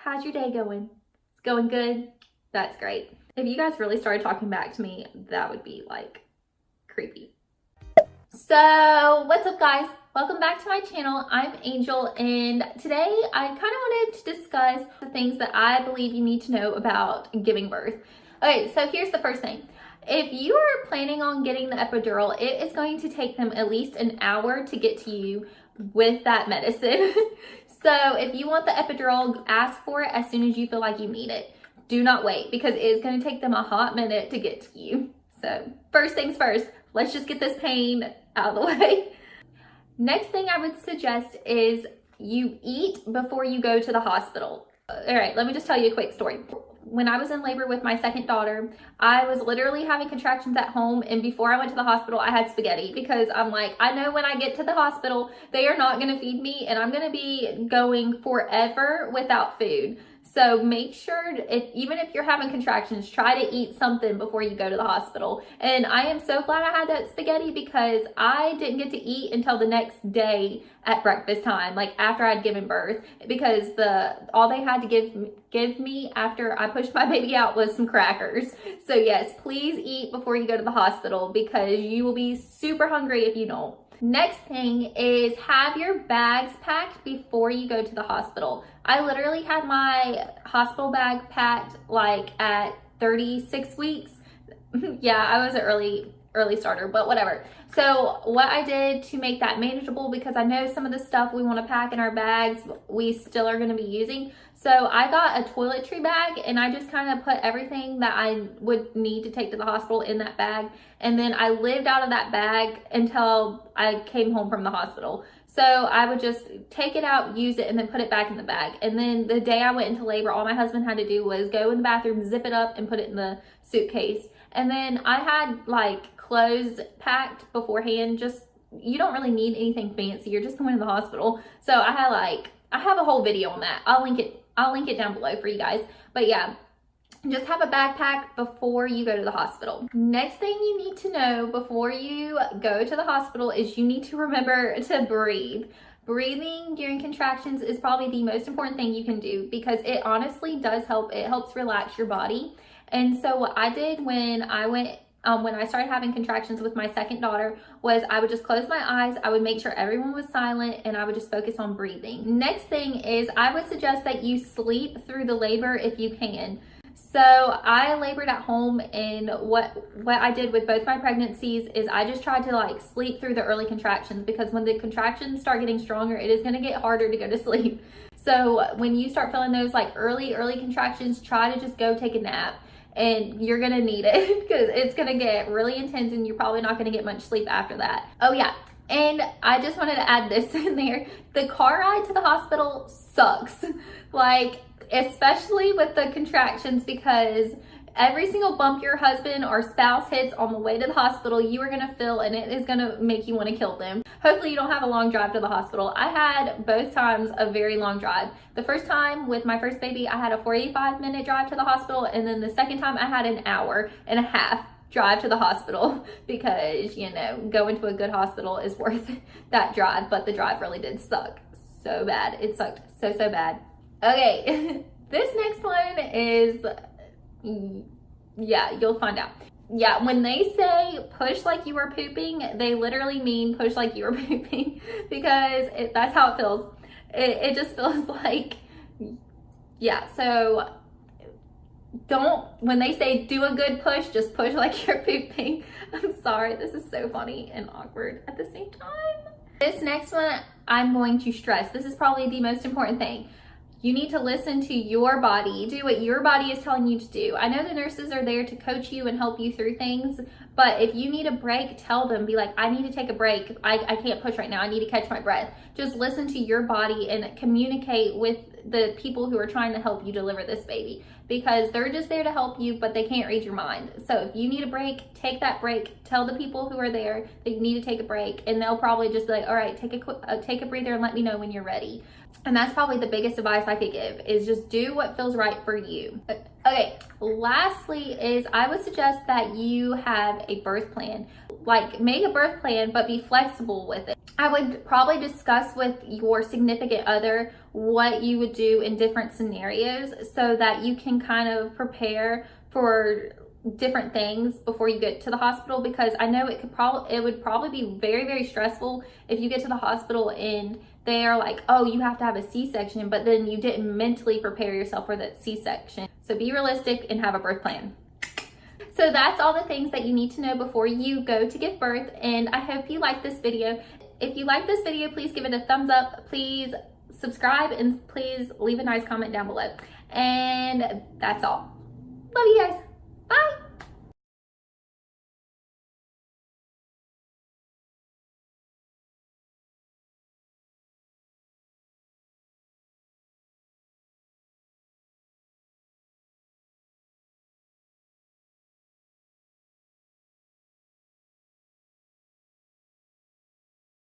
How's your day going? It's going good? That's great. If you guys really started talking back to me, that would be like creepy. So what's up guys? Welcome back to my channel. I'm Angel, and today I kind of wanted to discuss the things that I believe you need to know about giving birth. Okay, so here's the first thing. If you are planning on getting the epidural, it is going to take them at least an hour to get to you with that medicine. So if you want the epidural, ask for it as soon as you feel like you need it. Do not wait, because it is going to take them a hot minute to get to you. So first things first, let's just get this pain out of the way. Next thing I would suggest is you eat before you go to the hospital. All right, let me just tell you a quick story. When I was in labor with my second daughter, I was literally having contractions at home, and before I went to the hospital, I had spaghetti because I'm like, I know when I get to the hospital, they are not going to feed me, and I'm going to be going forever without food. So make sure, even if you're having contractions, try to eat something before you go to the hospital. And I am so glad I had that spaghetti because I didn't get to eat until the next day at breakfast time, like after I'd given birth, because all they had to give me after I pushed my baby out was some crackers. So yes, please eat before you go to the hospital because you will be super hungry if you don't. Next thing is have your bags packed before you go to the hospital. I literally had my hospital bag packed like at 36 weeks. Yeah, I was an early starter, but whatever. So what I did to make that manageable, because I know some of the stuff we want to pack in our bags we still are going to be using, so I got a toiletry bag and I just kind of put everything that I would need to take to the hospital in that bag, and then I lived out of that bag until I came home from the hospital. So I would just take it out, use it, and then put it back in the bag. And then the day I went into labor, all my husband had to do was go in the bathroom, zip it up, and put it in the suitcase. And then I had like clothes packed beforehand. Just, you don't really need anything fancy. You're just going to the hospital. So I have a whole video on that. I'll link it down below for you guys. But yeah, just have a backpack before you go to the hospital. Next thing you need to know before you go to the hospital is you need to remember to breathe. Breathing during contractions is probably the most important thing you can do because it honestly does help. It helps relax your body. And so what I did when I started having contractions with my second daughter was I would just close my eyes, I would make sure everyone was silent, and I would just focus on breathing. Next thing is I would suggest that you sleep through the labor if you can. So I labored at home, and what I did with both my pregnancies is I just tried to like sleep through the early contractions, because when the contractions start getting stronger, it is going to get harder to go to sleep. So when you start feeling those like early contractions, try to just go take a nap. And you're gonna need it because it's gonna get really intense and you're probably not gonna get much sleep after that. Oh yeah, and I just wanted to add this in there. The car ride to the hospital sucks. Like, especially with the contractions, because every single bump your husband or spouse hits on the way to the hospital, you are gonna feel, and it is gonna make you wanna kill them. Hopefully you don't have a long drive to the hospital. I had both times a very long drive. The first time with my first baby, I had a 45-minute drive to the hospital, and then the second time I had an hour-and-a-half drive to the hospital because, you know, going to a good hospital is worth that drive, but the drive really did suck so bad. It sucked so bad. Okay, this next one is, yeah, you'll find out. Yeah, when they say push like you are pooping, they literally mean push like you are pooping because that's how it feels. It just feels like, yeah, so when they say do a good push, just push like you're pooping. I'm sorry, this is so funny and awkward at the same time. This next one, I'm going to stress. This is probably the most important thing. You need to listen to your body. Do what your body is telling you to do. I know the nurses are there to coach you and help you through things, but if you need a break, tell them. Be like, I need to take a break. I can't push right now. I need to catch my breath. Just listen to your body and communicate with the people who are trying to help you deliver this baby, because they're just there to help you, but they can't read your mind. So if you need a break, take that break. Tell the people who are there that you need to take a break, and they'll probably just be like, all right, take a breather and let me know when you're ready. And that's probably the biggest advice I could give, is just do what feels right for you. Okay, lastly is I would suggest that you have a birth plan. Like, make a birth plan, but be flexible with it. I would probably discuss with your significant other what you would do in different scenarios so that you can kind of prepare for different things before you get to the hospital, because I know it would probably be very, very stressful if you get to the hospital and they're like, oh, you have to have a C-section, but then you didn't mentally prepare yourself for that C-section. So be realistic and have a birth plan. So that's all the things that you need to know before you go to give birth, and I hope you like this video. If you like this video, please give it a thumbs up, please subscribe, and please leave a nice comment down below. And that's all. Love you guys. Bye.